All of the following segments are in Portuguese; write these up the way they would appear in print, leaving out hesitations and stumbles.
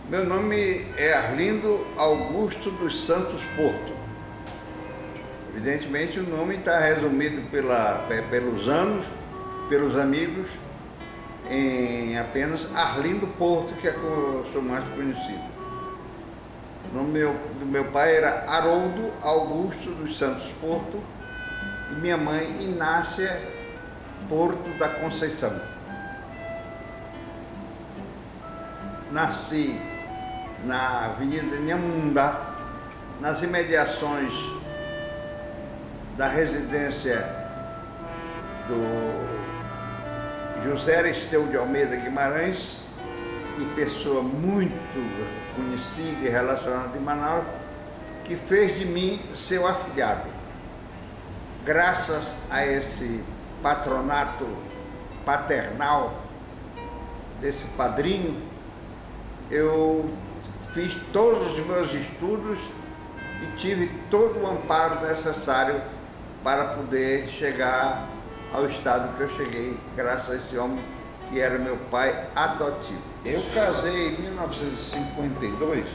Meu nome é Arlindo Augusto dos Santos Porto. Evidentemente, o nome está resumido pelos anos, pelos amigos, em apenas Arlindo Porto, que é como eu sou mais conhecido. O nome do meu pai era Haroldo Augusto dos Santos Porto e minha mãe Inácia Porto da Conceição. Nasci na Avenida Nhamundá, nas imediações da residência do José Aristeu de Almeida Guimarães, e pessoa muito conhecida e relacionada em Manaus, que fez de mim seu afilhado. Graças a esse patronato paternal desse padrinho, eu fiz todos os meus estudos e tive todo o amparo necessário para poder chegar ao estado que eu cheguei, graças a esse homem que era meu pai adotivo. Eu casei em 1952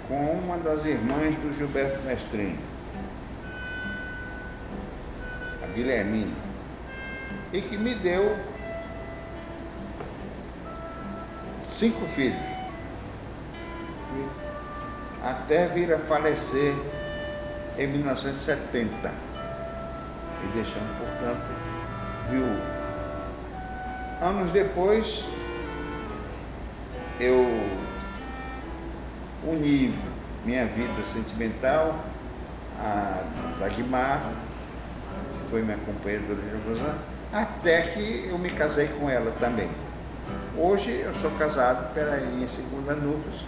com uma das irmãs do Gilberto Mestrinho, a Guilhermina, e que me deu 5 filhos, até vir a falecer em 1970, e deixando, portanto, viúvo. Anos depois, eu uni minha vida sentimental à da Guimar, que foi minha companheira durante alguns anos, até que eu me casei com ela também. Hoje eu sou casado, em segunda núpcias,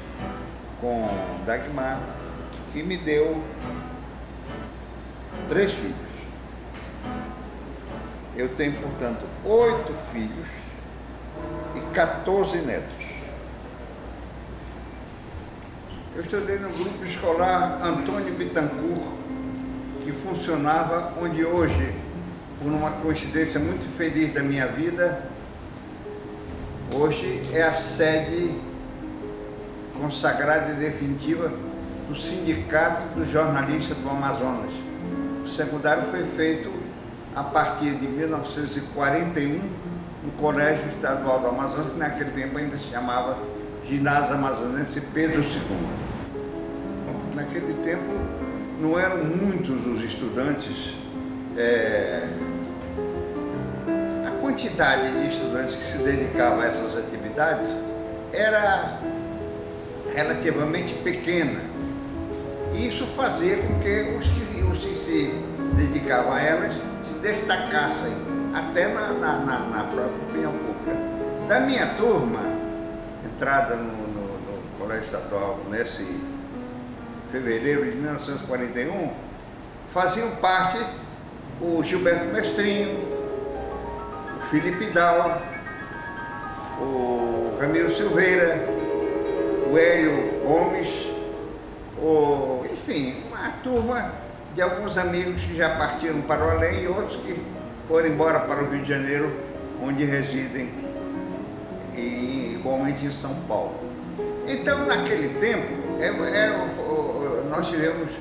com Dagmar, que me deu 3 filhos. Eu tenho, portanto, 8 filhos e 14 netos. Eu estudei no grupo escolar Antônio Bittencourt, que funcionava onde hoje, por uma coincidência muito feliz da minha vida, hoje é a sede consagrada e definitiva do Sindicato dos Jornalistas do Amazonas. O secundário foi feito a partir de 1941 no Colégio Estadual do Amazonas, que naquele tempo ainda se chamava Ginásio Amazonense Pedro II. Naquele tempo não eram muitos os estudantes, a quantidade de estudantes que se dedicavam a essas atividades era relativamente pequena. Isso fazia com que os que se dedicavam a elas se destacassem até na própria opinião pública. Da minha turma, entrada no Colégio Estadual nesse fevereiro de 1941, faziam parte o Gilberto Mestrinho, o Felipe Dal, o Ramiro Silveira, o Hélio Gomes, enfim, uma turma de alguns amigos que já partiram para o além e outros que foram embora para o Rio de Janeiro, onde residem, e igualmente em São Paulo. Então, naquele tempo, nós tivemos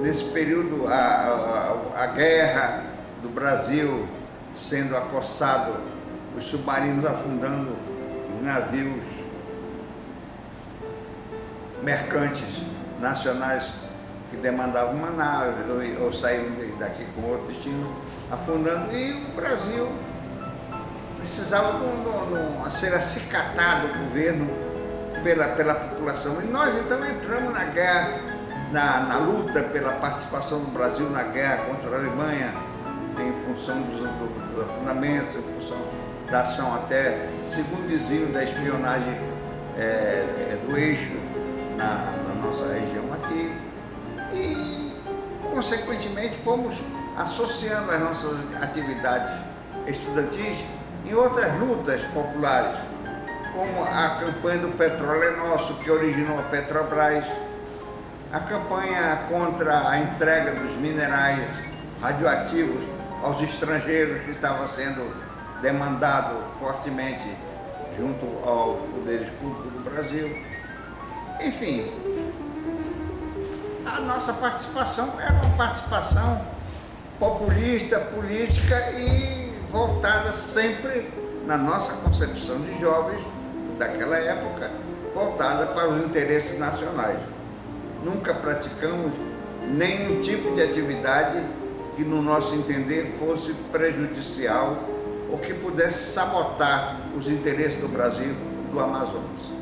nesse período a guerra do Brasil sendo acossado, os submarinos afundando os navios mercantes nacionais que demandavam uma nave ou saíam daqui com outro destino, afundando, e o Brasil precisava ser acicatado o governo pela população. E nós então entramos na guerra, na luta pela participação do Brasil na guerra contra a Alemanha, em função do afundamento, em função da ação até, segundo diziam, da espionagem do eixo na nossa região aqui. E, consequentemente, fomos associando as nossas atividades estudantis em outras lutas populares, como a campanha do Petróleo é Nosso, que originou a Petrobras, a campanha contra a entrega dos minerais radioativos aos estrangeiros, que estava sendo demandado fortemente junto aos poderes públicos do Brasil. Enfim, a nossa participação era uma participação populista, política e voltada sempre, na nossa concepção de jovens daquela época, voltada para os interesses nacionais. Nunca praticamos nenhum tipo de atividade que, no nosso entender, fosse prejudicial ou que pudesse sabotar os interesses do Brasil e do Amazonas.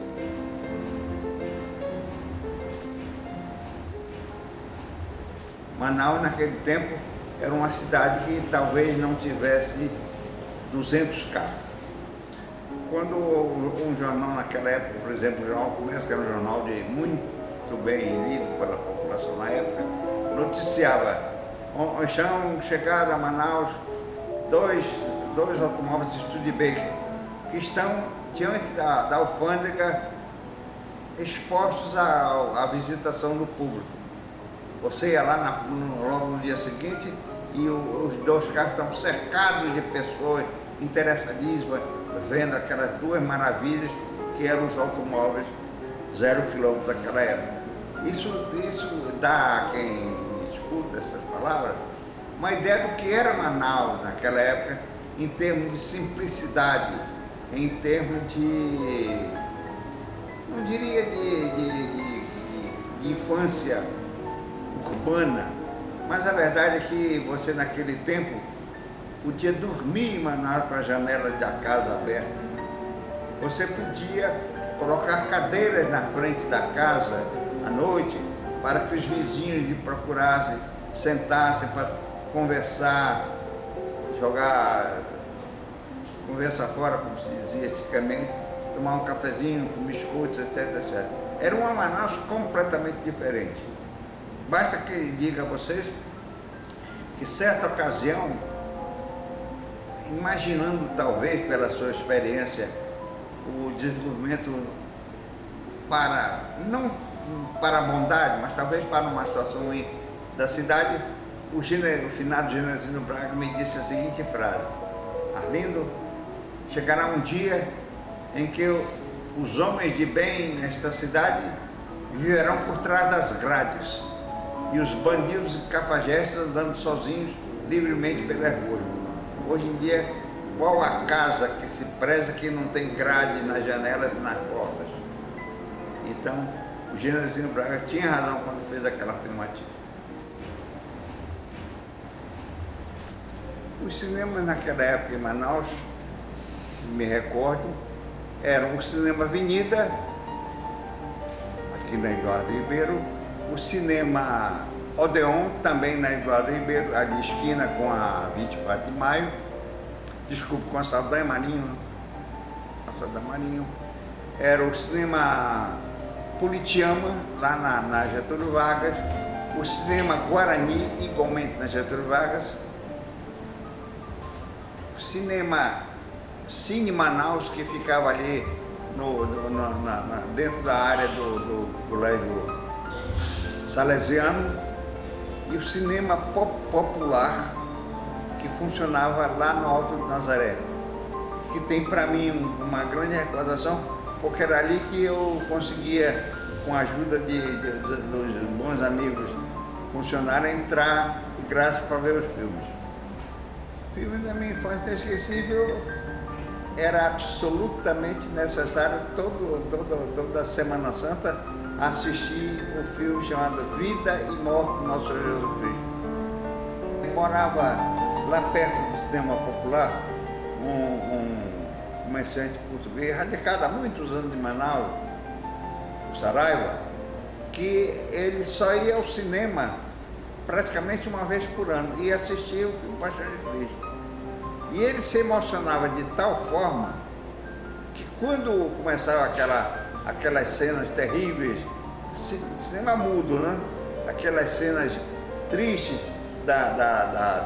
Manaus, naquele tempo, era uma cidade que talvez não tivesse 200 carros. Quando um jornal naquela época, por exemplo, o Jornal do Comércio, que era um jornal muito bem lido pela população na época, noticiava: estão chegando a Manaus dois automóveis de Studebaker que estão diante da alfândega expostos à visitação do público. Você ia lá logo no dia seguinte e os dois carros estão cercados de pessoas interessadíssimas, vendo aquelas duas maravilhas que eram os automóveis 0 km daquela época. Isso dá a quem escuta essas palavras uma ideia do que era Manaus naquela época, em termos de simplicidade, em termos de, não diria de infância urbana, mas a verdade é que você naquele tempo podia dormir em Manaus com a janela da casa aberta. Você podia colocar cadeiras na frente da casa à noite para que os vizinhos lhe procurassem, sentassem para conversar, jogar conversa fora, como se dizia antigamente, tomar um cafezinho com biscoitos, etc, etc. Era uma Manaus completamente diferente. Basta que diga a vocês que certa ocasião, imaginando talvez pela sua experiência o desenvolvimento não para a bondade, mas talvez para uma situação ruim da cidade, o finado Genésio Braga me disse a seguinte frase: Arlindo, chegará um dia em que os homens de bem nesta cidade viverão por trás das grades e os bandidos e cafajestes andando sozinhos livremente pelas ruas. Hoje em dia, qual a casa que se preza que não tem grade nas janelas e nas portas? Então, o Genésio Braga tinha razão quando fez aquela afirmativa. Os cinemas naquela época em Manaus, se me recordo, eram o Cinema Avenida, aqui na Eduardo Ribeiro, o Cinema Odeon, também na Eduardo Ribeiro, ali esquina com a 24 de Maio, desculpe, com a Saldanha Marinho, era o Cinema Puritiama, lá na Getúlio Vargas, o Cinema Guarani, igualmente na Getúlio Vargas, o Cine Manaus, que ficava ali dentro da área do Colégio Salesiano, e o Cinema Popular, que funcionava lá no Alto do Nazaré, que tem para mim uma grande recordação, porque era ali que eu conseguia, com a ajuda dos bons amigos funcionários, entrar de graça para ver os filmes. O filme da minha infância inesquecível era absolutamente necessário toda Semana Santa assistir um filme chamado Vida e Morte do Nosso Senhor Jesus Cristo. Eu morava lá perto do Cinema Popular, um comerciante português, radicado há muitos anos em Manaus, o Saraiva, que ele só ia ao cinema praticamente uma vez por ano e assistia o filme Paixão de Cristo. E ele se emocionava de tal forma que quando começava aquelas cenas terríveis, cinema mudo, né? Aquelas cenas tristes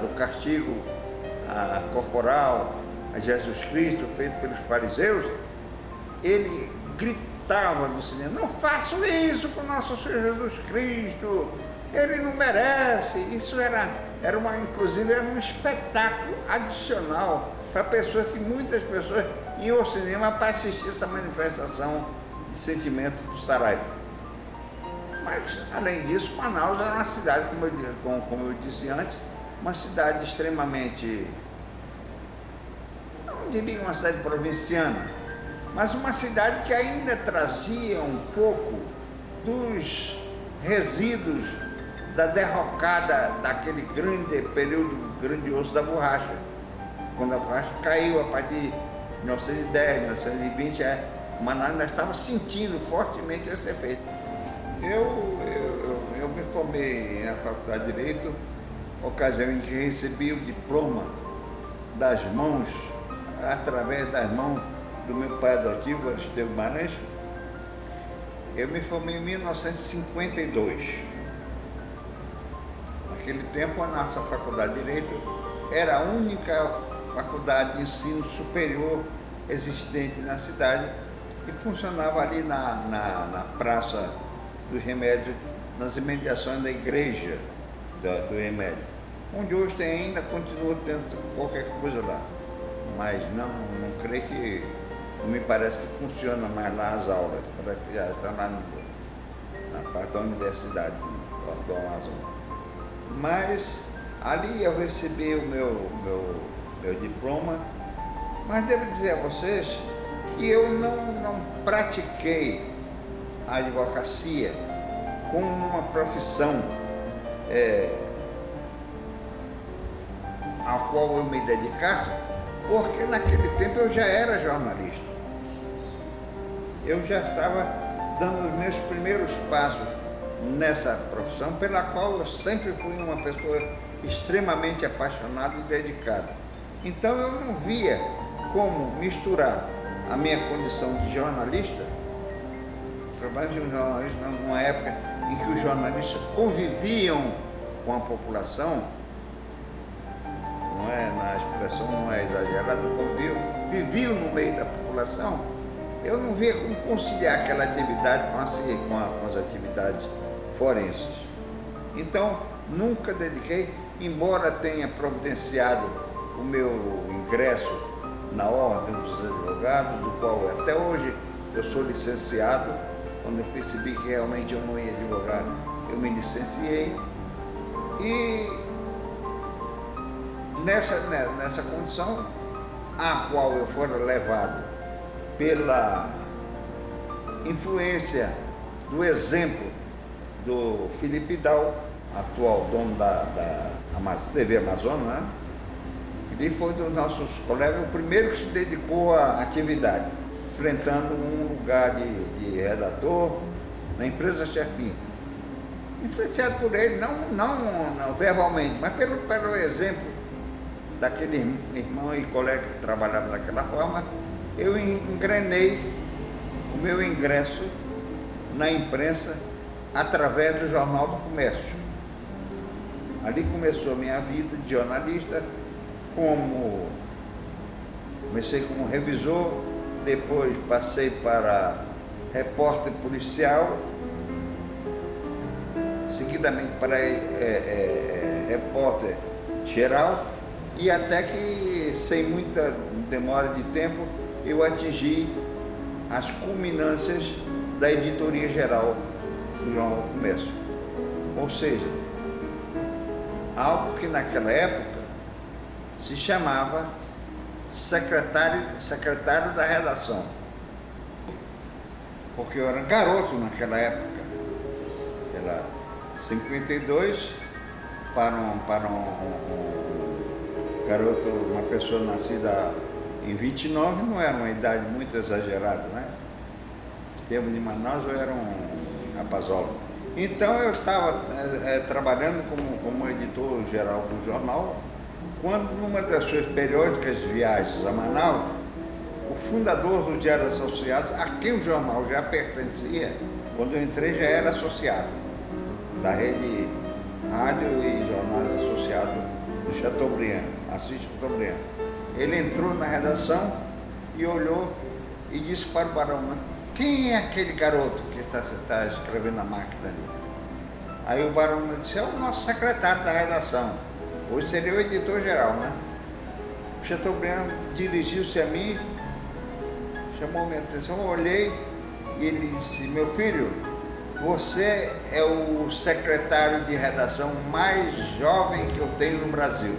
do castigo corporal a Jesus Cristo feito pelos fariseus, ele gritava no cinema: não façam isso com nosso Senhor Jesus Cristo, ele não merece. Isso inclusive era um espetáculo adicional, para muitas pessoas iam ao cinema para assistir essa manifestação de sentimento do Saraiva. Mas, além disso, Manaus era uma cidade, como eu disse antes, uma cidade extremamente, não diria uma cidade provinciana, mas uma cidade que ainda trazia um pouco dos resíduos da derrocada daquele período grandioso da borracha. Quando a borracha caiu a partir de 1910, 1920, Manaus ainda estava sentindo fortemente esse efeito. Eu me formei na Faculdade de Direito, ocasião em que recebi o diploma das mãos, através das mãos do meu pai adotivo, Aristeu Guimarães. Eu me formei em 1952. Naquele tempo, a nossa Faculdade de Direito era a única faculdade de ensino superior existente na cidade e funcionava ali na Praça do Remédio, nas imediações da igreja do Remédio, onde hoje ainda continua tendo qualquer coisa lá, mas não creio que, não me parece que funciona mais lá as aulas, parece que já está lá na parte da universidade do Amazonas. Mas ali eu recebi o meu diploma, mas devo dizer a vocês que eu não pratiquei a advocacia como uma profissão a qual eu me dedicasse, porque naquele tempo eu já era jornalista. Eu já estava dando os meus primeiros passos nessa profissão, pela qual eu sempre fui uma pessoa extremamente apaixonada e dedicada. Então eu não via como misturar a minha condição de jornalista, trabalho de um jornalista numa época em que os jornalistas conviviam com a população, não é, na expressão não é exagerada, viviam no meio da população. Eu não via como conciliar aquela atividade com as atividades forenses. Então, nunca dediquei, embora tenha providenciado o meu ingresso na Ordem dos Advogados, do qual até hoje eu sou licenciado. Quando eu percebi que realmente eu não ia advogar, eu me licenciei. E nessa condição, a qual eu fora levado pela influência do exemplo do Felipe Dal, atual dono da TV Amazonas, né? Ele foi dos nossos colegas o primeiro que se dedicou à atividade, enfrentando um lugar de redator na empresa Cherpim. Influenciado por ele, não verbalmente, mas pelo exemplo daquele irmão e colega que trabalhava daquela forma, eu engrenei o meu ingresso na imprensa através do Jornal do Comércio. Ali começou a minha vida de jornalista, comecei como revisor, depois passei para repórter policial, seguidamente para repórter geral, e até que, sem muita demora de tempo, eu atingi as culminâncias da editoria geral do Jornal do Comércio. Ou seja, algo que naquela época se chamava secretário da redação, porque eu era garoto naquela época, era 52 para um garoto, uma pessoa nascida em 29, não era uma idade muito exagerada, né? Em termos de Manaus, eu era um rapazola. Então eu estava trabalhando como editor geral do jornal, quando numa das suas periódicas viagens a Manaus, o fundador do Diário Associados, a quem o jornal já pertencia, quando eu entrei já era associado, da rede rádio e jornais associados do Chateaubriand, Assis Chateaubriand. Ele entrou na redação e olhou e disse para o Barão: quem é aquele garoto que está escrevendo na máquina ali? Aí o Barão disse: é o nosso secretário da redação, hoje seria o editor-geral, né? Chateaubriand dirigiu-se a mim, chamou minha atenção, eu olhei e ele disse: meu filho, você é o secretário de redação mais jovem que eu tenho no Brasil.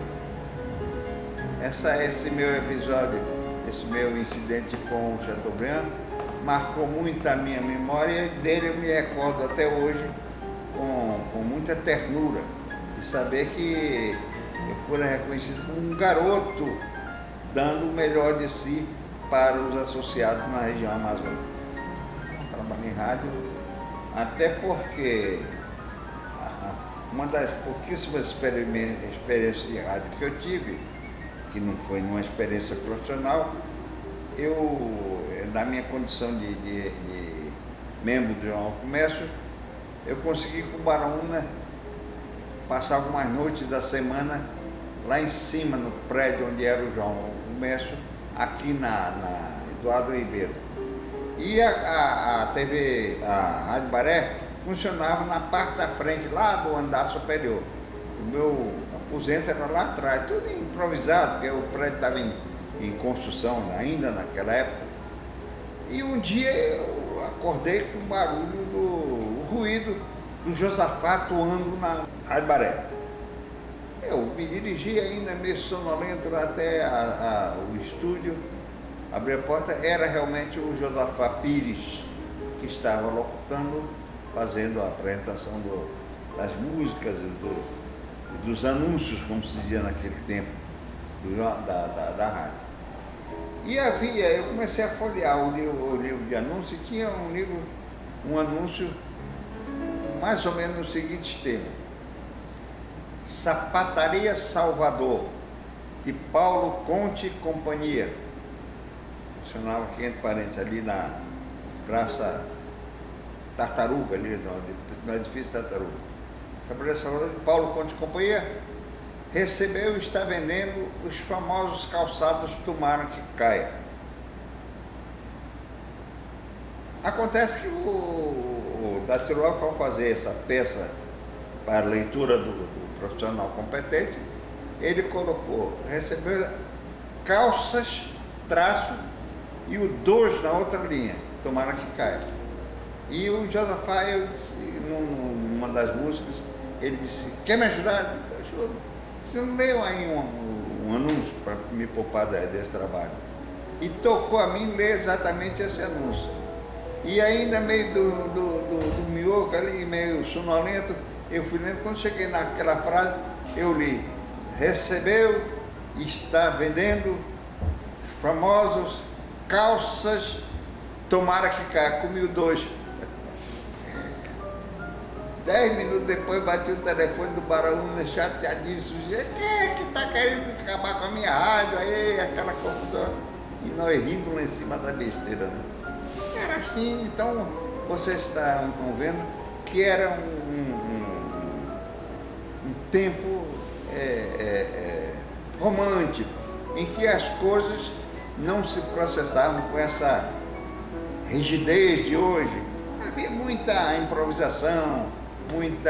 Esse meu episódio, esse meu incidente com o Chateaubriand marcou muito a minha memória, e dele eu me recordo até hoje com muita ternura, de saber que eu fui reconhecido como um garoto dando o melhor de si para os associados na região amazônica. Trabalho em rádio, até porque uma das pouquíssimas experiências de rádio que eu tive, que não foi uma experiência profissional, na minha condição de membro do Jornal do Comércio, eu consegui com o Baraúna passar algumas noites da semana lá em cima, no prédio onde era o Jornal do Comércio, aqui na Eduardo Ribeiro. E a TV, a Rádio Baré, funcionava na parte da frente, lá do andar superior. O meu aposento era lá atrás, tudo improvisado, porque o prédio estava em construção ainda naquela época. E um dia eu acordei com o barulho o ruído do Josafá atuando na Rádio Baré. Eu me dirigi ainda meio sonolento até o estúdio, abri a porta, era realmente o Josafá Pires que estava locutando, fazendo a apresentação das músicas e dos anúncios, como se dizia naquele tempo, da rádio. E eu comecei a folhear o livro de anúncios, e tinha um anúncio mais ou menos no seguinte tema: Sapataria Salvador, de Paulo Conte e Companhia. Funcionava aqui entre parênteses, ali na Praça Tartaruga, ali no edifício Tartaruga. Sapataria Salvador, de Paulo Conte e Companhia, recebeu e está vendendo os famosos calçados Tomara que Caia. Acontece que o Datiló, ao fazer essa peça para a leitura do profissional competente, ele colocou, recebeu calças, traço e o 2 na outra linha, Tomara que Caia. E o Josafá, numa das músicas, ele disse: quer me ajudar? Eu ajudo. Você não leu aí um anúncio para me poupar desse trabalho? E tocou a mim ler exatamente esse anúncio. E ainda meio do miolo ali, meio sonolento, eu fui lendo. Quando cheguei naquela frase, eu li: recebeu e está vendendo famosos calças Tomara que Caia, comi o 2. 10 minutos depois bati o telefone do Baraúna, chateadíssimo: quem é que está querendo acabar com a minha rádio? Aí aquela confusão. E nós rindo lá em cima da besteira, né? Era assim. Então vocês estão vendo que era um tempo romântico, em que as coisas não se processavam com essa rigidez de hoje. Havia muita improvisação, muito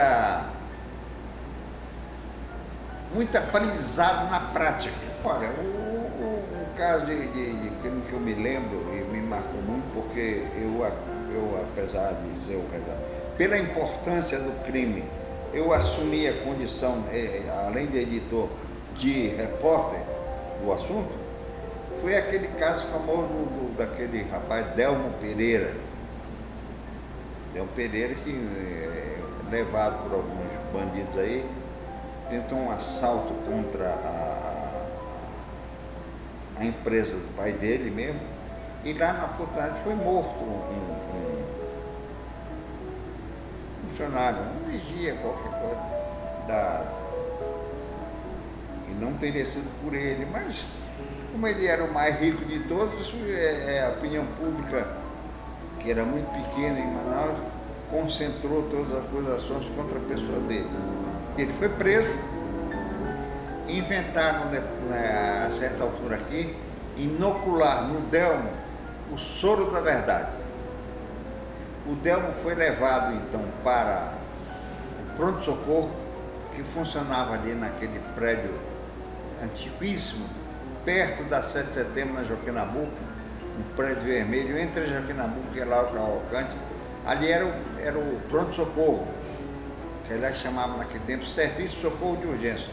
aprendizado na prática. Olha, o caso de crime que eu me lembro e me marcou muito, porque eu apesar de ser pela importância do crime, eu assumi a condição, além de editor, de repórter do assunto. Foi aquele caso famoso daquele rapaz Delmo Pereira. Delmo Pereira, que levado por alguns bandidos aí, tentou um assalto contra a empresa do pai dele mesmo, e lá na oportunidade foi morto um funcionário, um vigia, qualquer coisa, e não teria sido por ele, mas como ele era o mais rico de todos, a opinião pública, que era muito pequena em Manaus, concentrou todas as acusações contra a pessoa dele. Ele foi preso. Inventaram, a certa altura aqui, inocular no Delmo o soro da verdade. O Delmo foi levado então para o pronto-socorro, que funcionava ali naquele prédio antiquíssimo, perto da 7 de setembro, na Joaquim Nabuco, um prédio vermelho, entre a Joaquim Nabuco e lá o Cavalcante. Ali era o pronto-socorro, que eles chamavam naquele tempo Serviço de Socorro de Urgência.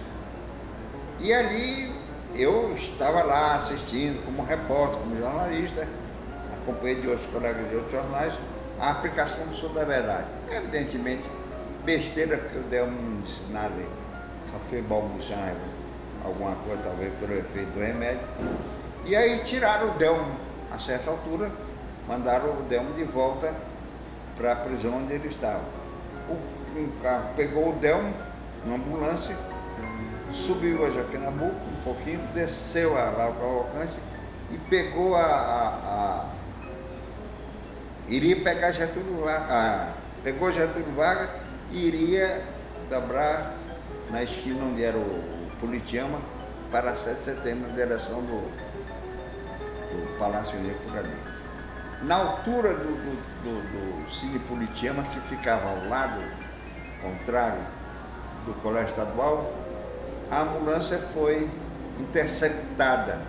E ali eu estava lá assistindo como repórter, como jornalista, acompanhei de outros colegas de outros jornais, a aplicação do Sul da Verdade. Evidentemente, besteira, porque o Delmo não disse nada, só fez balbuciar alguma coisa, talvez pelo efeito do remédio. E aí tiraram o Delmo, a certa altura, mandaram o Delmo de volta para a prisão onde ele estava. Um carro pegou o Delmo, uma ambulância, subiu a Joaquim Nabuco um pouquinho, desceu lá o Cavalcante e pegou iria pegar Getúlio Vargas, pegou Getúlio Vargas e iria dobrar na esquina onde era o Politeama para 7 de setembro, na direção do Palácio Negro por ali. Na altura do Cine Politeama, que ficava ao lado contrário do Colégio Estadual, a ambulância foi interceptada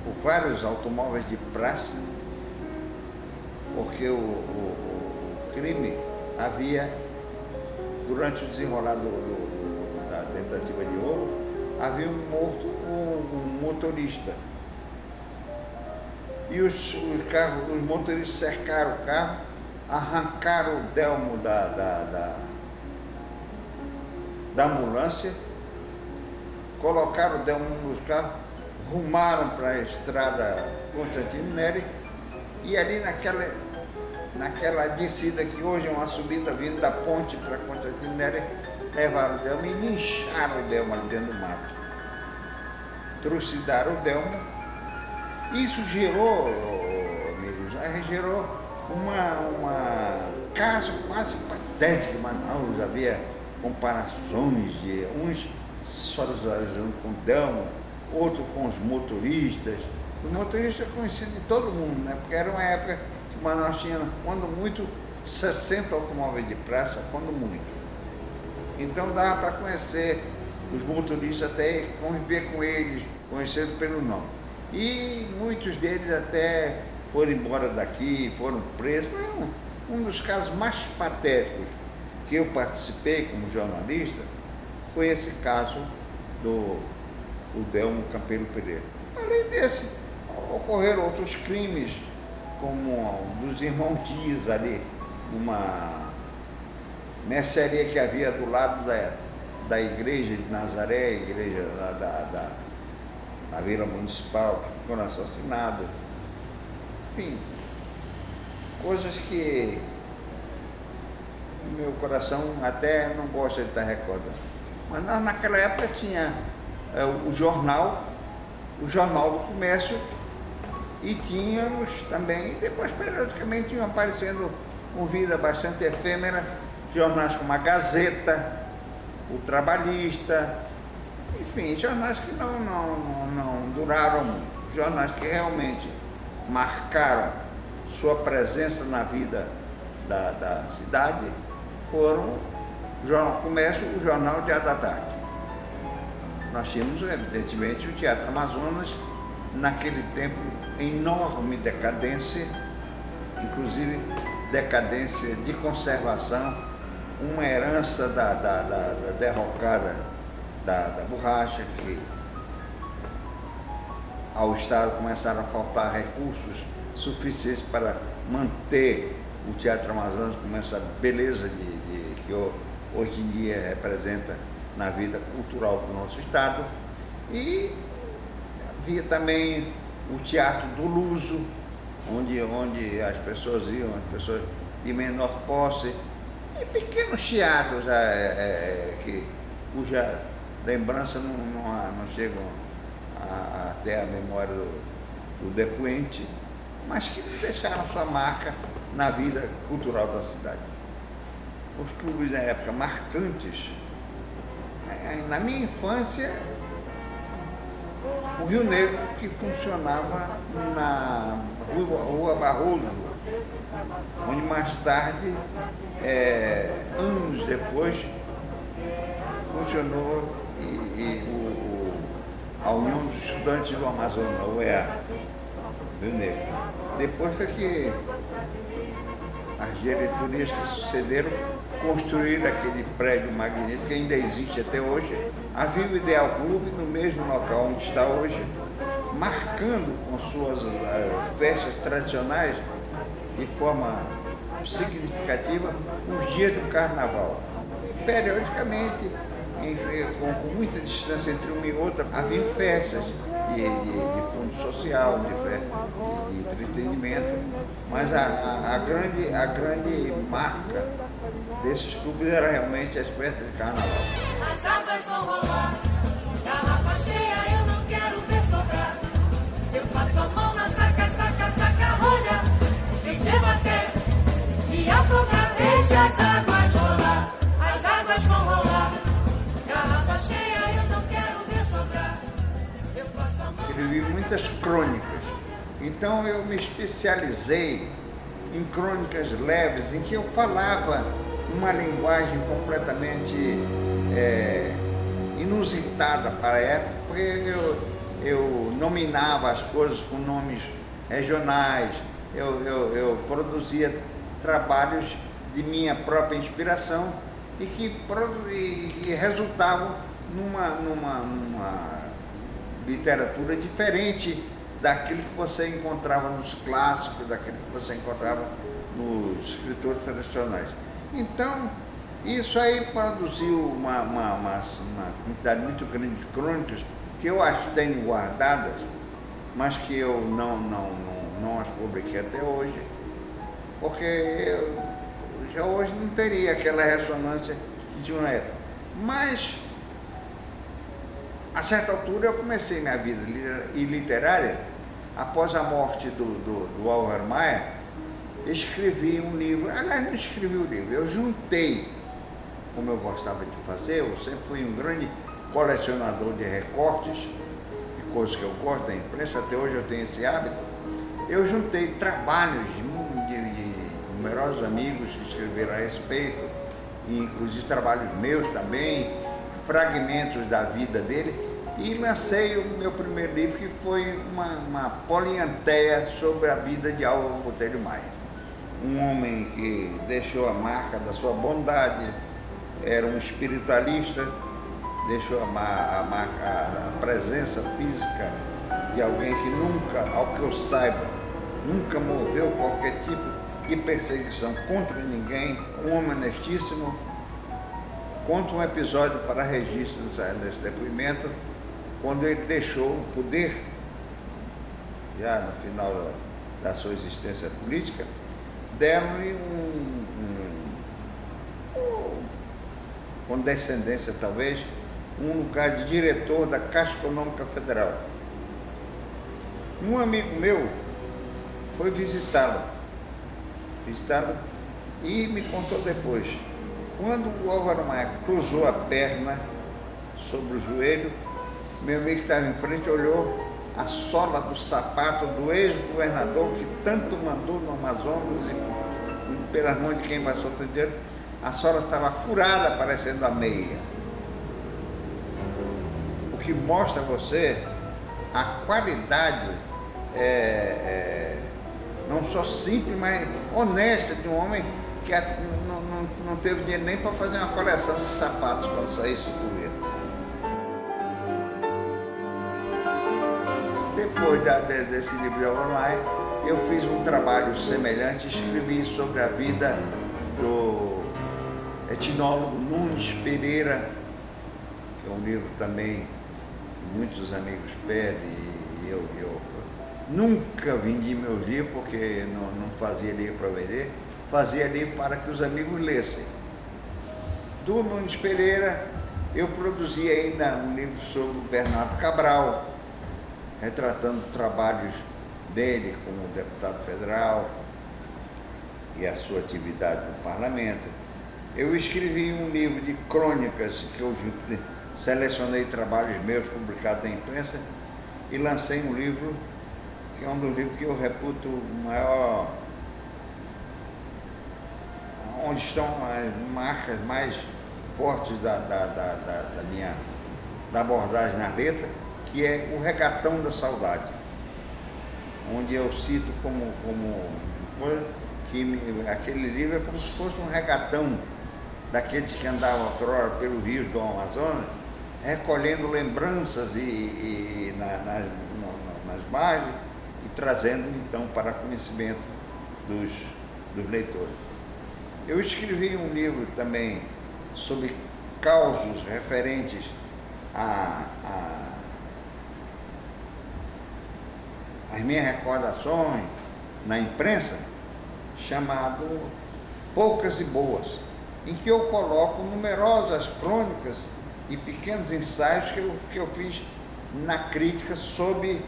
por vários automóveis de praça, porque o crime havia, durante o desenrolar da tentativa de roubo, havia morto um motorista. E os motoristas cercaram o carro, arrancaram o Delmo da ambulância, colocaram o Delmo nos carros, rumaram para a estrada Constantino Neri, e ali naquela descida que hoje é uma subida vindo da ponte para Constantino Neri, levaram o Delmo e lincharam o Delmo ali dentro do mato. Trucidaram o Delmo. Isso gerou, amigos, gerou um caso quase patético. Manaus havia comparações de uns solidarizando com o Delmo, outro com os motoristas. Os motoristas conhecidos de todo mundo, né? Porque era uma época que Manaus tinha, quando muito, 60 automóveis de praça, quando muito. Então dava para conhecer os motoristas, até conviver com eles, conhecê-los pelo nome. E muitos deles até foram embora daqui, foram presos. Foi um dos casos mais patéticos que eu participei como jornalista, foi esse caso do Delmo Campelo Pereira. Além desse, ocorreram outros crimes, como o dos irmãos Dias ali, uma mercearia que havia do lado da igreja de Nazaré, igreja da Vila Municipal, que foram assassinados. Enfim, coisas que meu coração até não gosta de estar recordando. Mas naquela época tinha o jornal do comércio, e tínhamos também, depois periodicamente iam aparecendo com vida bastante efêmera, jornais como a Gazeta, o Trabalhista, enfim, jornais que não duraram muito, jornais que realmente marcaram sua presença na vida da cidade foram o Jornal do Comércio e o Jornal Diário da Tarde. Nós tínhamos, evidentemente, o Teatro Amazonas, naquele tempo, em enorme decadência, inclusive decadência de conservação, uma herança da derrocada da borracha, que ao Estado começaram a faltar recursos suficientes para manter o Teatro Amazonas com essa beleza que hoje em dia representa na vida cultural do nosso Estado. E havia também o Teatro do Luso, onde as pessoas iam, as pessoas de menor posse, e pequenos teatros cuja lembrança não chegam até a memória do depoente, mas que deixaram sua marca na vida cultural da cidade. Os clubes na época marcantes, na minha infância, o Rio Negro, que funcionava na Rua Barroso, onde mais tarde, anos depois, funcionou a União estudantes do Amazonas, o UEA, Rio Negro. Depois foi que as diretorias que sucederam construíram aquele prédio magnífico que ainda existe até hoje. Havia o Ideal Clube no mesmo local onde está hoje, marcando com suas festas tradicionais de forma significativa os dias do carnaval. E, periodicamente, com muita distância entre uma e outra, havia festas de fundo social, de entretenimento, mas a grande marca desses clubes era realmente as festas de carnaval. As águas vão rolar, garrafa cheia, eu não quero ver sobrar. Eu passo a mão na saca, saca, saca, rolha, vem debater e afogar, deixa as águas rolar. As águas vão rolar, garrafa cheia, eu não quero ver sobrar. Eu passo a mão. Escrevi muitas crônicas, então eu me especializei em crônicas leves, em que eu falava uma linguagem completamente inusitada para a época, porque eu nominava as coisas com nomes regionais, eu produzia trabalhos de minha própria inspiração e que resultavam numa literatura diferente daquilo que você encontrava nos clássicos, daquilo que você encontrava nos escritores tradicionais. Então, isso aí produziu uma quantidade muito grande de crônicas que eu as tenho guardadas, mas que eu não as publiquei até hoje, porque eu já hoje não teria aquela ressonância que tinha na época. Mas, a certa altura, eu comecei minha vida literária. Após a morte do Álvaro Maia, escrevi um livro. Aliás, não escrevi o livro, eu juntei, como eu gostava de fazer. Eu sempre fui um grande colecionador de recortes, de coisas que eu gosto da imprensa, até hoje eu tenho esse hábito. Eu juntei trabalhos de numerosos amigos que escreveram a respeito, e inclusive trabalhos meus também, fragmentos da vida dele, e lancei o meu primeiro livro, que foi uma polianteia sobre a vida de Álvaro Botelho Maia. Um homem que deixou a marca da sua bondade, era um espiritualista, deixou a presença física de alguém que nunca, ao que eu saiba, nunca moveu qualquer tipo de perseguição contra ninguém, um homem honestíssimo. Conto um episódio para registro desse depoimento, quando ele deixou o poder, já no final da sua existência política, deram-lhe com descendência talvez, um lugar de diretor da Caixa Econômica Federal. Um amigo meu foi visitá-lo e me contou depois. Quando o Álvaro Maia cruzou a perna sobre o joelho, meu amigo que estava em frente olhou a sola do sapato do ex-governador que tanto mandou no Amazonas e pelas mãos de quem passou todo dia, a sola estava furada, parecendo a meia. O que mostra a você a qualidade não só simples, mas honesta de um homem que não teve dinheiro nem para fazer uma coleção de sapatos quando saísse do governo. Depois desse livro de Álvaro Maia, eu fiz um trabalho semelhante, escrevi sobre a vida do etnólogo Nunes Pereira, que é um livro também que muitos amigos pedem, e eu nunca vendi meus livros, porque não fazia livro para vender, fazia livro para que os amigos lessem. Do Nunes Pereira, eu produzi ainda um livro sobre o Bernardo Cabral, retratando trabalhos dele como deputado federal e a sua atividade no parlamento. Eu escrevi um livro de crônicas que eu selecionei trabalhos meus publicados na imprensa e lancei um livro que é um dos livros que eu reputo o maior, onde estão as marcas mais fortes da abordagem na letra, que é O Regatão da Saudade, onde eu cito que aquele livro é como se fosse um regatão daqueles que andavam outrora pelos rios do Amazonas, recolhendo lembranças nas margens e trazendo então para conhecimento dos leitores. Eu escrevi um livro também sobre causos referentes às minhas recordações na imprensa, chamado Poucas e Boas, em que eu coloco numerosas crônicas e pequenos ensaios que eu fiz na crítica sob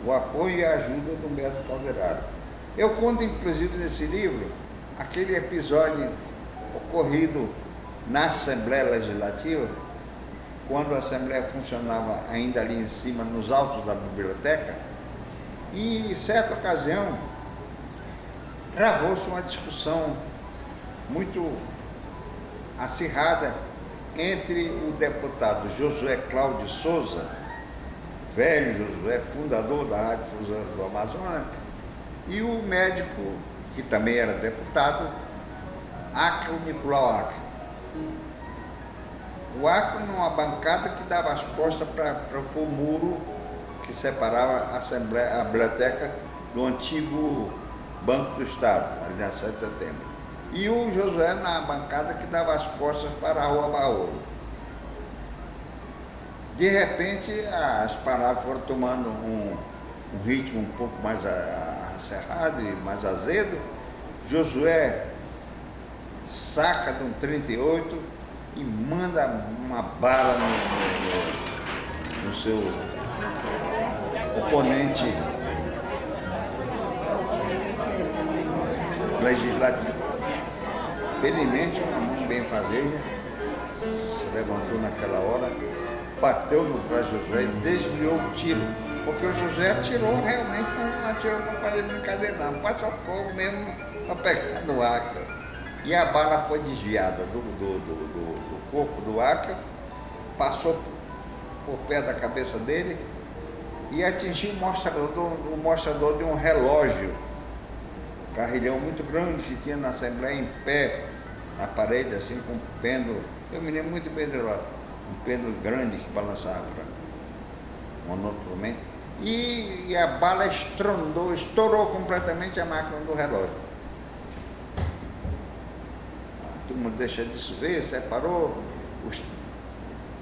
o apoio e a ajuda do Humberto Calderaro. Eu conto, inclusive, nesse livro, aquele episódio ocorrido na Assembleia Legislativa, quando a Assembleia funcionava ainda ali em cima, nos altos da biblioteca, e em certa ocasião travou-se uma discussão muito acirrada entre o deputado Josué Cláudio Souza, velho Josué, fundador da Rádio Difusora do Amazonas, e o médico, que também era deputado, Acre Nicolau Acre. O Acre numa bancada que dava as costas para o muro que separava a biblioteca do antigo Banco do Estado, ali na 7 de setembro. E o Josué na bancada que dava as costas para a Rua Barroso. De repente, as palavras foram tomando um ritmo um pouco mais acerrado e mais azedo. Josué saca de um 38 e manda uma bala no seu oponente legislativo. Felizmente, uma mão bem fazeja se levantou naquela hora, bateu no braço de Josué e desviou o tiro, porque o Josué atirou realmente, não atirou para fazer brincadeira não, passou fogo mesmo para pegar no Acre. E a bala foi desviada do corpo do Acre, passou por perto da cabeça dele e atingiu o mostrador de um relógio, carrilhão muito grande que tinha na Assembleia em pé, na parede, assim, com um pêndulo. Eu me lembro muito bem dele lá, um pêndulo grande que balançava monotoneamente. E a bala estourou completamente a máquina do relógio. A turma deixa disso ver, separou os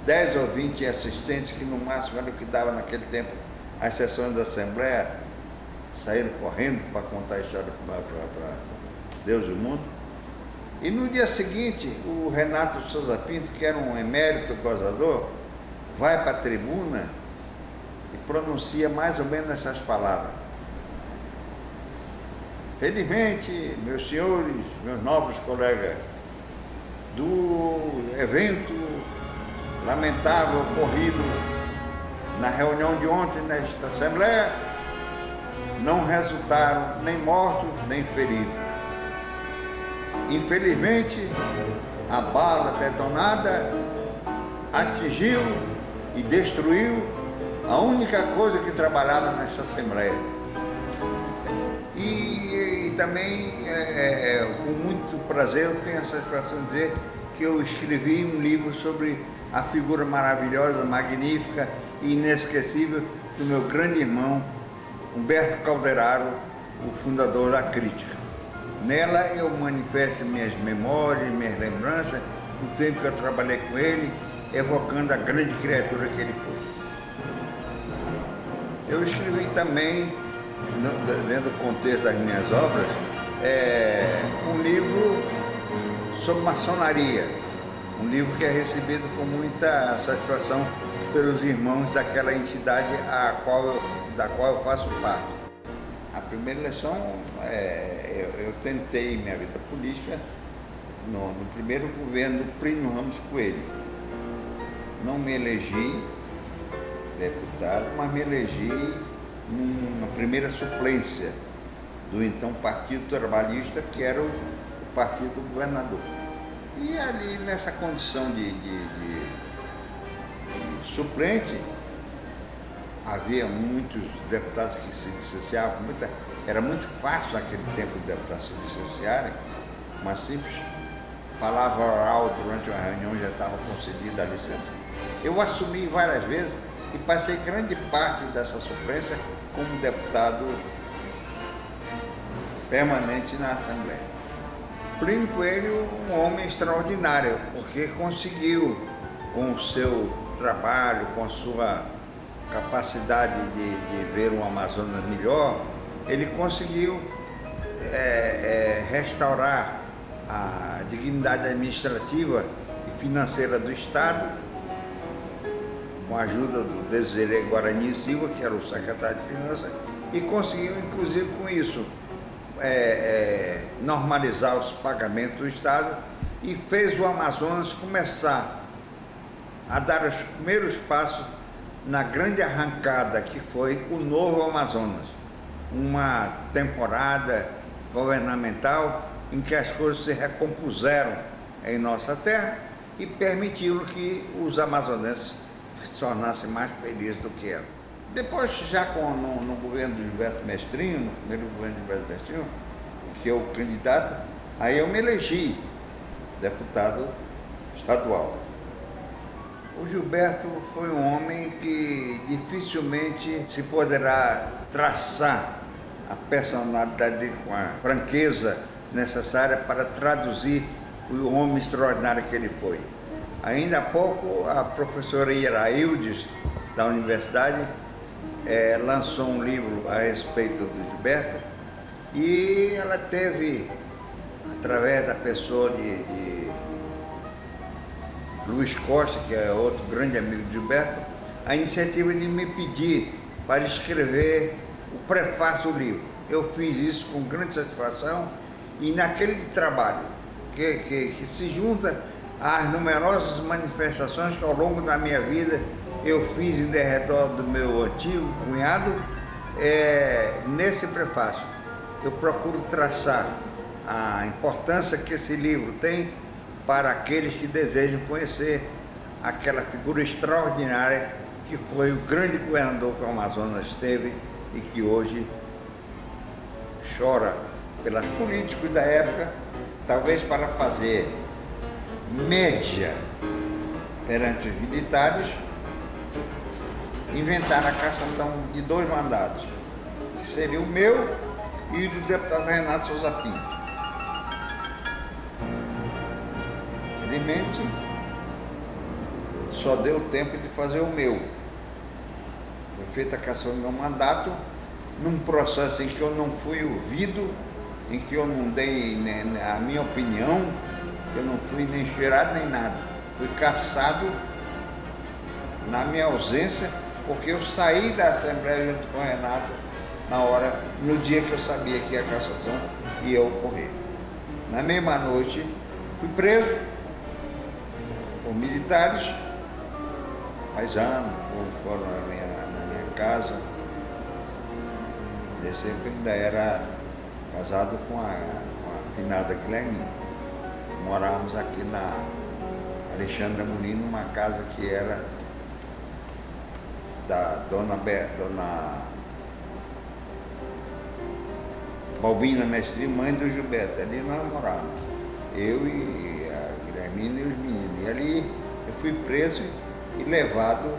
10 ou 20 assistentes, que no máximo era o que dava naquele tempo as sessões da Assembleia, saíram correndo para contar a história para Deus e o mundo. E no dia seguinte, o Renato de Souza Pinto, que era um emérito gozador, vai para a tribuna e pronuncia mais ou menos essas palavras: felizmente, meus senhores, meus nobres colegas, do evento lamentável ocorrido na reunião de ontem nesta Assembleia, não resultaram nem mortos nem feridos. Infelizmente, a bala detonada atingiu e destruiu a única coisa que trabalhava nessa Assembleia. E também, com muito prazer, eu tenho a satisfação de dizer que eu escrevi um livro sobre a figura maravilhosa, magnífica e inesquecível do meu grande irmão, Humberto Calderaro, o fundador da crítica. Nela eu manifesto minhas memórias, minhas lembranças, do tempo que eu trabalhei com ele, evocando a grande criatura que ele foi. Eu escrevi também, dentro do contexto das minhas obras, um livro sobre maçonaria, um livro que é recebido com muita satisfação pelos irmãos daquela entidade da qual eu faço parte. A primeira eleição, eu tentei minha vida política no primeiro governo do Plínio Ramos Coelho. Não me elegi deputado, mas me elegi numa primeira suplência do então Partido Trabalhista, que era o partido do governador. E ali, nessa condição de suplente, havia muitos deputados que se licenciavam, era muito fácil naquele tempo os deputados se licenciarem, uma simples palavra oral durante uma reunião já estava concedida a licença. Eu assumi várias vezes e passei grande parte dessa suplência como deputado permanente na Assembleia. Plínio Coelho, um homem extraordinário, porque conseguiu, com o seu trabalho, com a sua capacidade de ver um Amazonas melhor, ele conseguiu restaurar a dignidade administrativa e financeira do Estado, com a ajuda do Desirê Guarani Silva, que era o secretário de Finanças, e conseguiu, inclusive, com isso, normalizar os pagamentos do Estado e fez o Amazonas começar a dar os primeiros passos na grande arrancada que foi o novo Amazonas, uma temporada governamental em que as coisas se recompuseram em nossa terra e permitiram que os amazonenses se tornassem mais felizes do que eram. Depois, já no governo do Gilberto Mestrinho, no primeiro governo do Gilberto Mestrinho, que é o candidato, aí eu me elegi deputado estadual. O Gilberto foi um homem que dificilmente se poderá traçar a personalidade dele com a franqueza necessária para traduzir o homem extraordinário que ele foi. Ainda há pouco, a professora Iraildes, da universidade, lançou um livro a respeito do Gilberto e ela teve, através da pessoa de Luiz Costa, que é outro grande amigo de Gilberto, a iniciativa de me pedir para escrever o prefácio do livro. Eu fiz isso com grande satisfação e naquele trabalho que se junta às numerosas manifestações que ao longo da minha vida eu fiz em derredor do meu antigo cunhado, nesse prefácio eu procuro traçar a importância que esse livro tem para aqueles que desejam conhecer aquela figura extraordinária que foi o grande governador que o Amazonas teve e que hoje chora pelos políticos da época, talvez para fazer média perante os militares, inventaram a cassação de 2 mandatos, que seria o meu e o do deputado Renato Souza Pinto. Infelizmente, só deu tempo de fazer o meu. Foi feita a cassação do meu mandato num processo em que eu não fui ouvido, em que eu não dei a minha opinião, eu não fui nem esperado nem nada. Fui cassado na minha ausência, porque eu saí da Assembleia junto com o Renato no dia que eu sabia que a cassação ia ocorrer. Na mesma noite, fui preso por militares, paisanos, foram na minha casa. Nesse tempo ainda era casado com a finada Guilhermina. Morávamos aqui na Alexandre Amorim, numa casa que era da dona Balbina Mestrinho, mãe do Gilberto. Ali nós morávamos, eu e a Guilhermina e os meninos. E ali eu fui preso e levado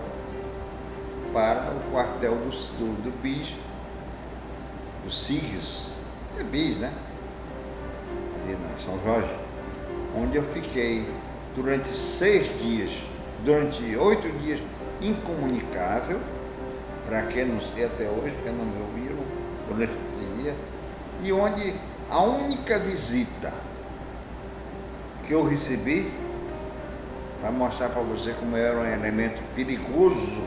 para o quartel do BIS, do SIGS, BIS, né? Ali na São Jorge, onde eu fiquei durante 6 dias, durante 8 dias, incomunicável, para quem não sei até hoje, porque não me ouviram durante esse dia, e onde a única visita que eu recebi, para mostrar para você como eu era um elemento perigoso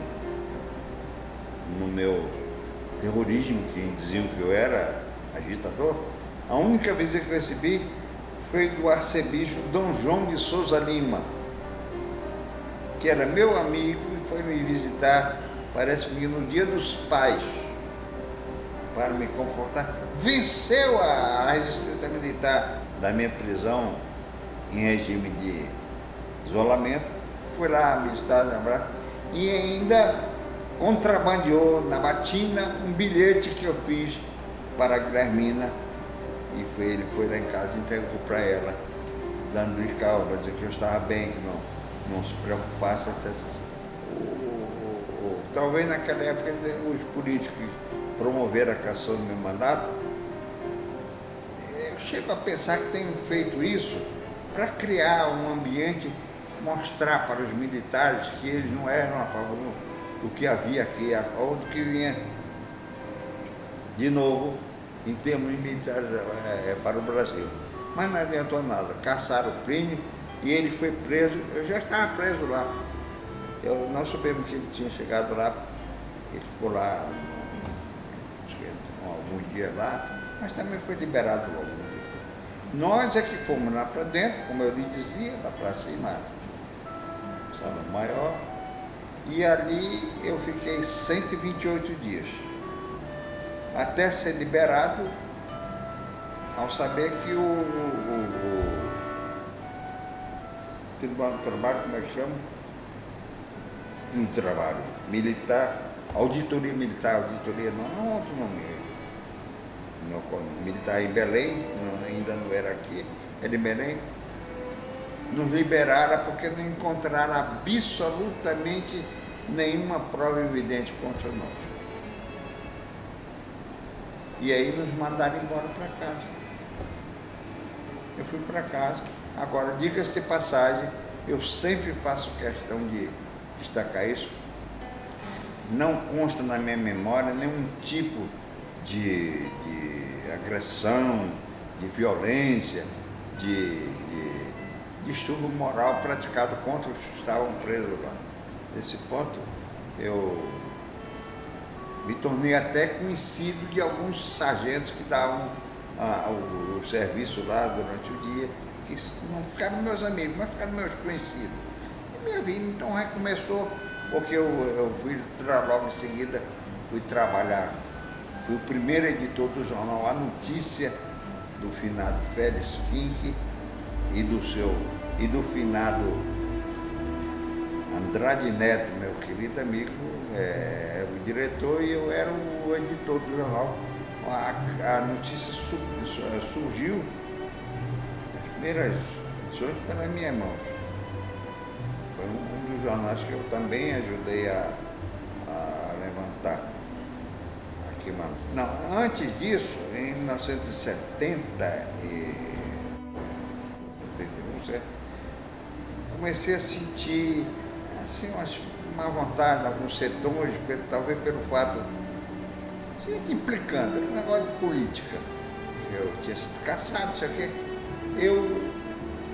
no meu terrorismo, que diziam que eu era agitador, a única visita que eu recebi foi do arcebispo Dom João de Souza Lima, que era meu amigo e foi me visitar, parece que no Dia dos Pais, para me confortar. Venceu a resistência militar da minha prisão em regime de isolamento, foi lá me visitar, me abraçar, e ainda contrabandeou na batina um bilhete que eu fiz para a Guilhermina, e ele foi lá em casa e entregou para ela, dando-lhe calma, para dizer que eu estava bem, que não se preocupasse, etc. Talvez naquela época os políticos que promoveram a cassação do meu mandato, eu chego a pensar que tenham feito isso para criar um ambiente, mostrar para os militares que eles não eram a favor do que havia aqui, ou do que vinha de novo em termos militares para o Brasil. Mas não adiantou nada, caçaram o Plínio e ele foi preso. Eu já estava preso lá. Nós soubemos que ele tinha chegado lá, ele ficou lá alguns dias lá, mas também foi liberado logo. Nós é que fomos lá para dentro, como eu lhe dizia, lá para cima, Salão Maior, e ali eu fiquei 128 dias, até ser liberado, ao saber que o Tribunal do Trabalho, como é que chama? Um trabalho militar, auditoria não, outro nome. Militar em Belém, ainda não era aqui, era em Belém, nos liberaram porque não encontraram absolutamente nenhuma prova evidente contra nós. E aí nos mandaram embora para casa. Eu fui para casa. Agora, diga-se de passagem, eu sempre faço questão de destacar isso. Não consta na minha memória nenhum tipo de agressão, de violência, de distúrbio moral praticado contra os que estavam presos lá. Nesse ponto, eu me tornei até conhecido de alguns sargentos que davam o serviço lá durante o dia, que não ficaram meus amigos, mas ficaram meus conhecidos. E minha vida então recomeçou, porque eu fui logo em seguida, fui trabalhar. Fui o primeiro editor do jornal A Notícia, do finado Félix Fink e do finado Andrade Neto, meu querido amigo, era o diretor e eu era o editor do jornal. A notícia surgiu, as primeiras edições, pelas minhas mãos. Foi um dos jornais que eu também ajudei a levantar. Não, antes disso, em 1970, comecei a sentir assim, uma vontade em alguns setores, talvez pelo fato de gente implicando, um negócio de política. Eu tinha sido caçado, isso aqui. Eu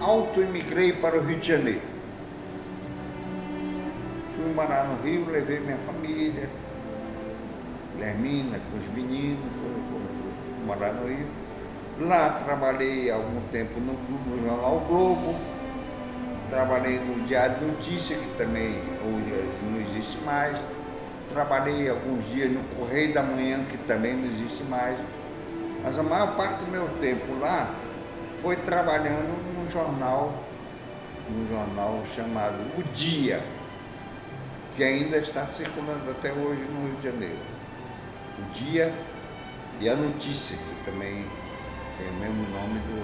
auto-imigrei para o Rio de Janeiro. Fui morar no Rio, levei minha família, Guilhermina, com os meninos, fui morar no Rio. Lá trabalhei algum tempo no jornal O Globo, trabalhei no Diário de Notícia, que também hoje não existe mais. Trabalhei alguns dias no Correio da Manhã, que também não existe mais. Mas a maior parte do meu tempo lá foi trabalhando num jornal chamado O Dia, que ainda está circulando até hoje no Rio de Janeiro. O Dia e a Notícia, que também tem o mesmo nome do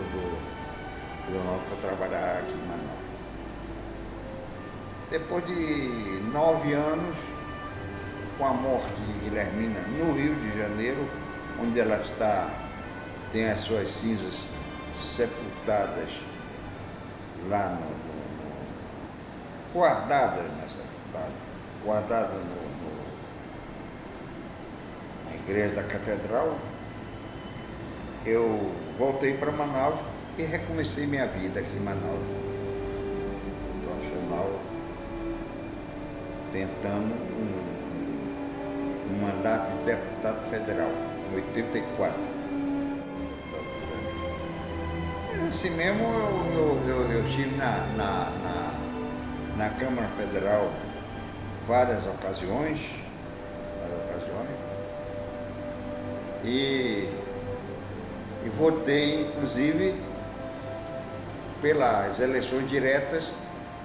jornal que eu trabalhar aqui em Manaus. Depois de 9 anos, com a morte de Guilhermina no Rio de Janeiro, onde ela tem as suas cinzas sepultadas lá guardadas na igreja da Catedral, eu voltei para Manaus e recomecei minha vida aqui em Manaus, profissional, tentando um mandato de deputado federal, em 84. Assim mesmo, eu estive na Câmara Federal várias ocasiões, e votei, inclusive, pelas eleições diretas,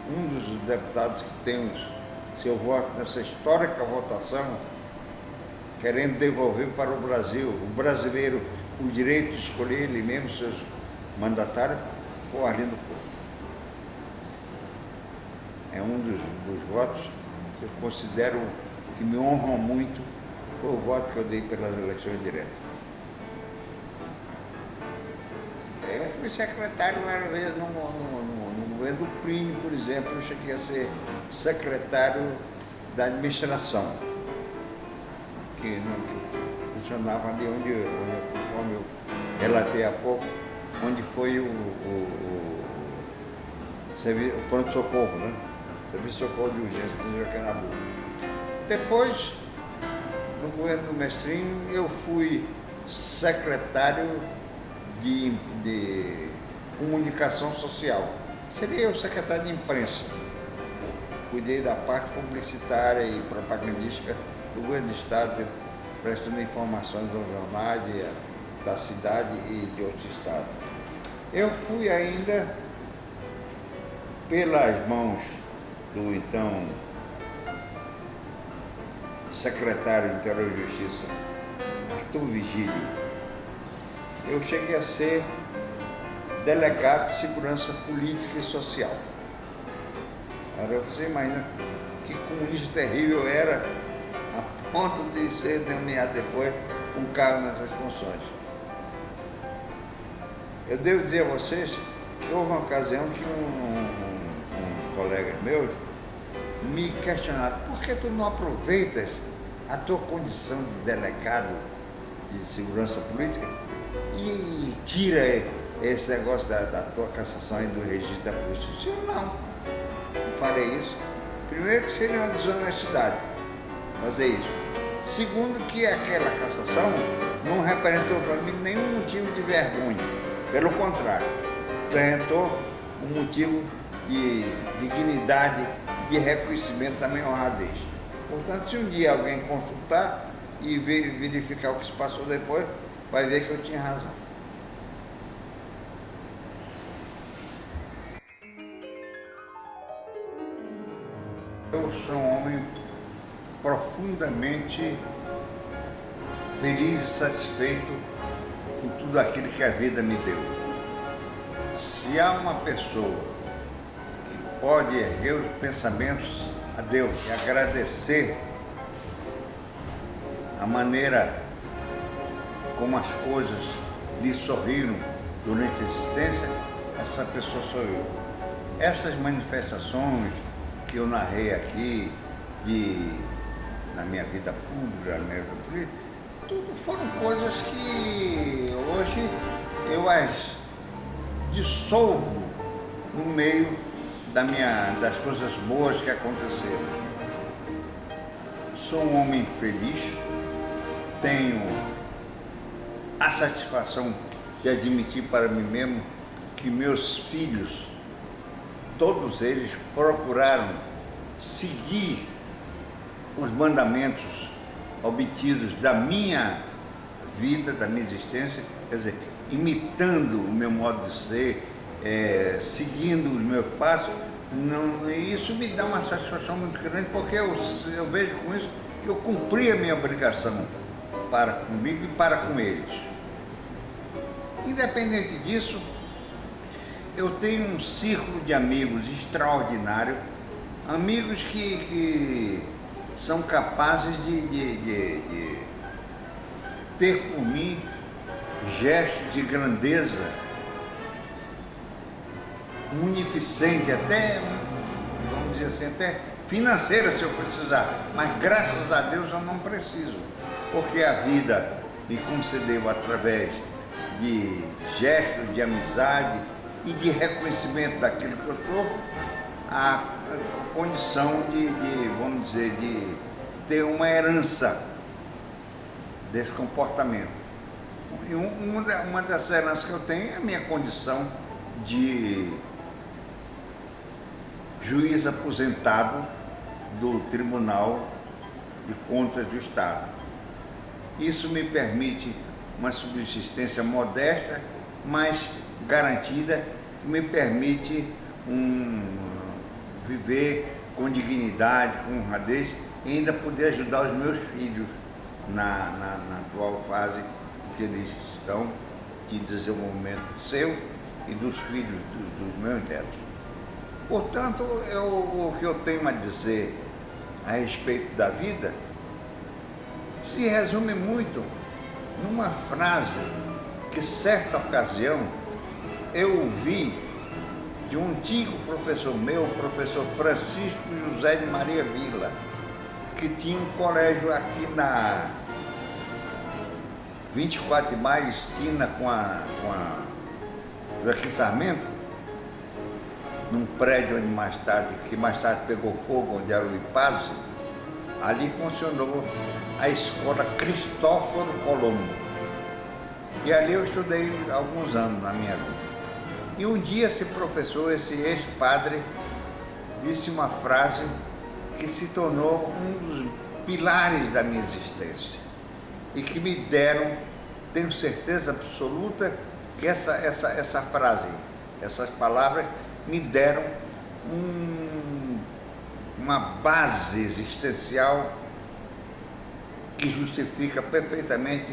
um dos deputados que tem seu voto nessa histórica votação, querendo devolver para o Brasil, o brasileiro, o direito de escolher ele mesmo, seus mandatários, o Arlindo Couto. É um dos votos que eu considero que me honram muito, foi o voto que eu dei pelas eleições diretas. Eu fui secretário várias vezes no governo do Plínio, por exemplo, eu cheguei a ser secretário da administração, que funcionava ali como eu relatei há pouco, onde foi o pronto-socorro, né? Serviço de socorro de urgência do Jaquenabu. Depois, no governo do Mestrinho, eu fui secretário de comunicação social. Seria o secretário de imprensa. Cuidei da parte publicitária e propagandística do governo do estado, prestando informações aos jornais da cidade e de outros estados. Eu fui ainda, pelas mãos do então secretário de Interior e Justiça, Arthur Vigílio, eu cheguei a ser delegado de segurança política e social. Agora você imagina que comunista terrível eu era, a ponto de ser nomeado depois um cargo nessas funções. Eu devo dizer a vocês que houve uma ocasião que uns colegas meus me questionaram: por que tu não aproveitas a tua condição de delegado de segurança política e tira esse negócio da tua cassação e do registro da polícia? Eu disse: não farei isso. Primeiro, que seria uma desonestidade fazer isso. Segundo, que aquela cassação não representou para mim nenhum motivo de vergonha. Pelo contrário, representou um motivo de dignidade, de reconhecimento da minha honradez. Portanto, se um dia alguém consultar e verificar o que se passou depois, vai ver que eu tinha razão. Eu sou um homem profundamente feliz e satisfeito com tudo aquilo que a vida me deu. Se há uma pessoa que pode erguer os pensamentos a Deus e agradecer a maneira como as coisas lhe sorriram durante a existência, essa pessoa sou eu. Essas manifestações que eu narrei aqui na minha vida pública, na minha vida política, tudo foram coisas que hoje eu as dissolvo no meio das coisas boas que aconteceram. Sou um homem feliz, tenho a satisfação de admitir para mim mesmo que meus filhos, todos eles procuraram seguir os mandamentos obtidos da minha vida, da minha existência, quer dizer, imitando o meu modo de ser, seguindo os meus passos. Isso me dá uma satisfação muito grande, porque eu vejo com isso que eu cumpri a minha obrigação para comigo e para com eles. Independente disso, eu tenho um círculo de amigos extraordinário, amigos que são capazes de ter por mim gestos de grandeza munificente, até, vamos dizer assim, até financeira se eu precisar, mas graças a Deus eu não preciso, porque a vida me concedeu através de gestos de amizade e de reconhecimento daquilo que eu sou, a condição vamos dizer, de ter uma herança desse comportamento. E uma das heranças que eu tenho é a minha condição de juiz aposentado do Tribunal de Contas do Estado. Isso me permite uma subsistência modesta, mas garantida, que me permite viver com dignidade, com honradez, e ainda poder ajudar os meus filhos na atual fase que eles estão de desenvolvimento seu e dos filhos dos meus netos. Portanto, o que eu tenho a dizer a respeito da vida se resume muito numa frase que, certa ocasião, eu ouvi de um antigo professor meu, o professor Francisco José de Maria Vila, que tinha um colégio aqui na 24 de maio, esquina com Joaquim Sarmento, num prédio onde mais tarde pegou fogo, onde era o IPASE. Ali funcionou a escola Cristóforo Colombo. E ali eu estudei alguns anos na minha vida. E um dia esse professor, esse ex-padre, disse uma frase que se tornou um dos pilares da minha existência e que me deram, tenho certeza absoluta que essa frase, essas palavras me deram uma base existencial que justifica perfeitamente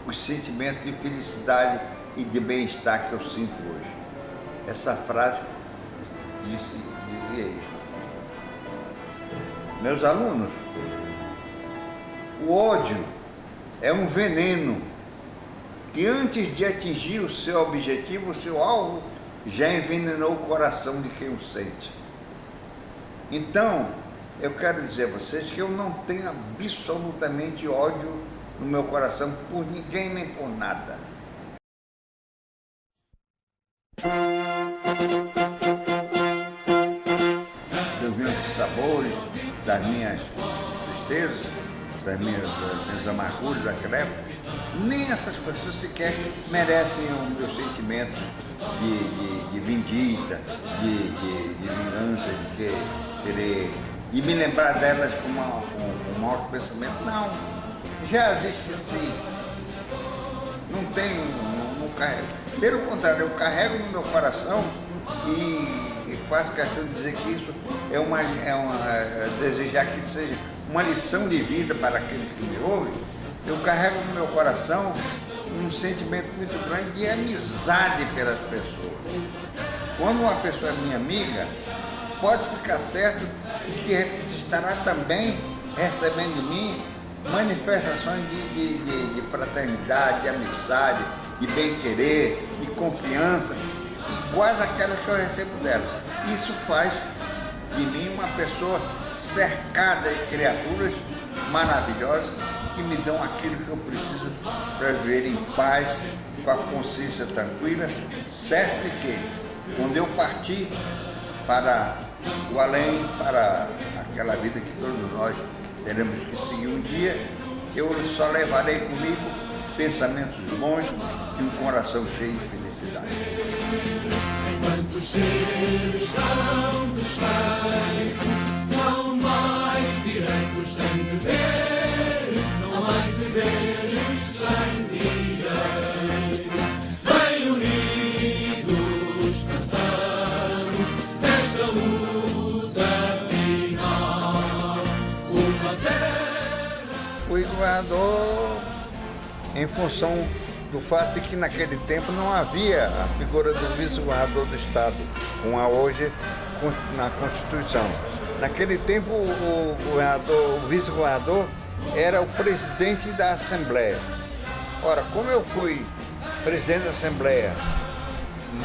os sentimentos de felicidade e de bem-estar que eu sinto hoje. Essa frase dizia isso. Meus alunos, o ódio é um veneno que antes de atingir o seu objetivo, o seu alvo, já envenenou o coração de quem o sente. Então, eu quero dizer a vocês que eu não tenho absolutamente ódio no meu coração por ninguém nem por nada. Dos meus sabores, das minhas tristezas, das minhas amarguras daquela época, nem essas pessoas sequer merecem o meu sentimento de vindita, de vingança, de querer, e me lembrar delas com um alto pensamento. Não, já existe assim. Não tenho, não carrego. Pelo contrário, eu carrego no meu coração e faço questão de dizer que isso desejar que seja uma lição de vida para aqueles que me ouvem. Eu carrego no meu coração um sentimento muito grande de amizade pelas pessoas. Quando uma pessoa é minha amiga, pode ficar certo que estará também recebendo de mim manifestações de fraternidade, de amizade, de bem-querer, de confiança, iguais àquelas que eu recebo dela. Isso faz de mim uma pessoa cercada de criaturas maravilhosas que me dão aquilo que eu preciso para viver em paz, com a consciência tranquila, certo de que quando eu partir para o além, para aquela vida que todos nós teremos que seguir um dia, eu só levarei comigo pensamentos bons e um coração cheio de felicidade. Enquanto os seres são desfeitos, não mais direitos sem deveres, não mais deveres sem direitos. Bem unidos passamos nesta luta final. Uma terra. Fui governador em função do fato de que naquele tempo não havia a figura do vice-governador do Estado, como há hoje na Constituição. Naquele tempo, o vice-governador era o presidente da Assembleia. Ora, como eu fui presidente da Assembleia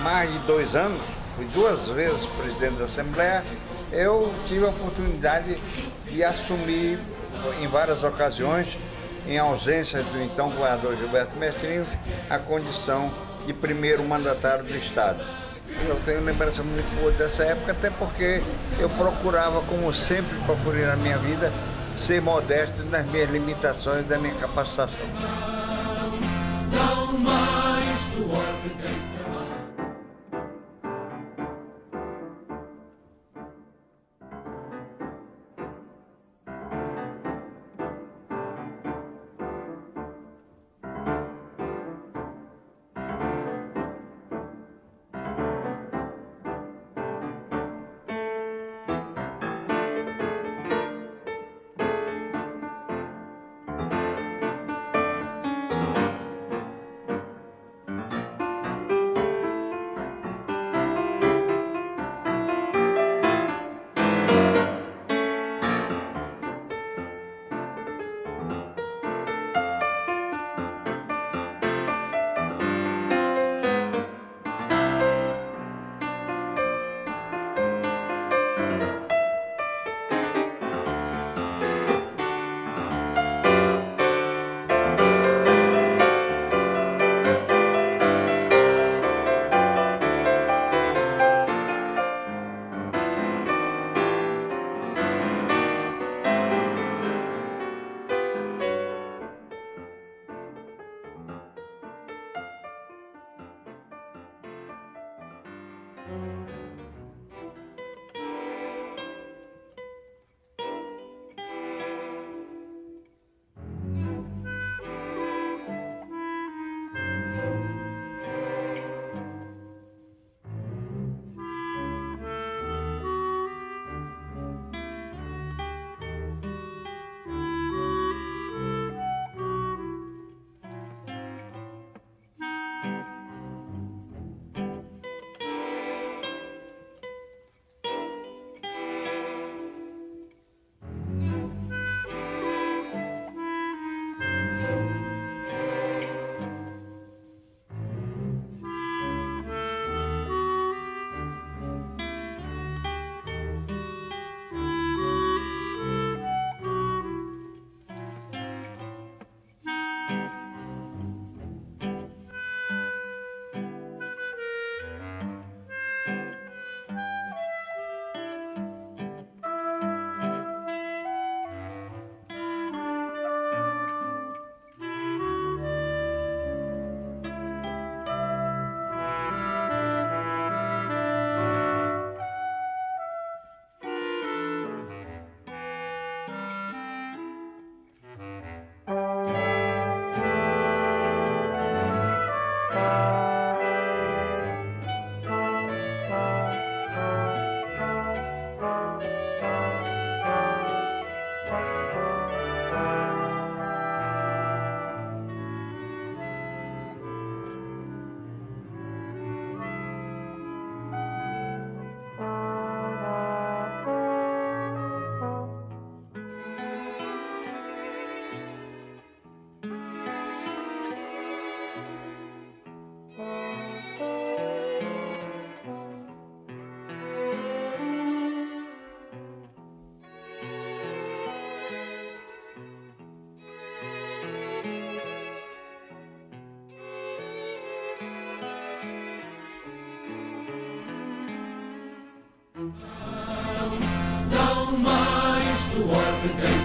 mais de 2 anos, fui 2 vezes presidente da Assembleia, eu tive a oportunidade de assumir em várias ocasiões, em ausência do então governador Gilberto Mestrinho, a condição de primeiro mandatário do Estado. Eu tenho lembrança muito boa dessa época, até porque eu procurava, como sempre procurei na minha vida, ser modesto nas minhas limitações, da minha capacitação. Não mais suor de quem de quem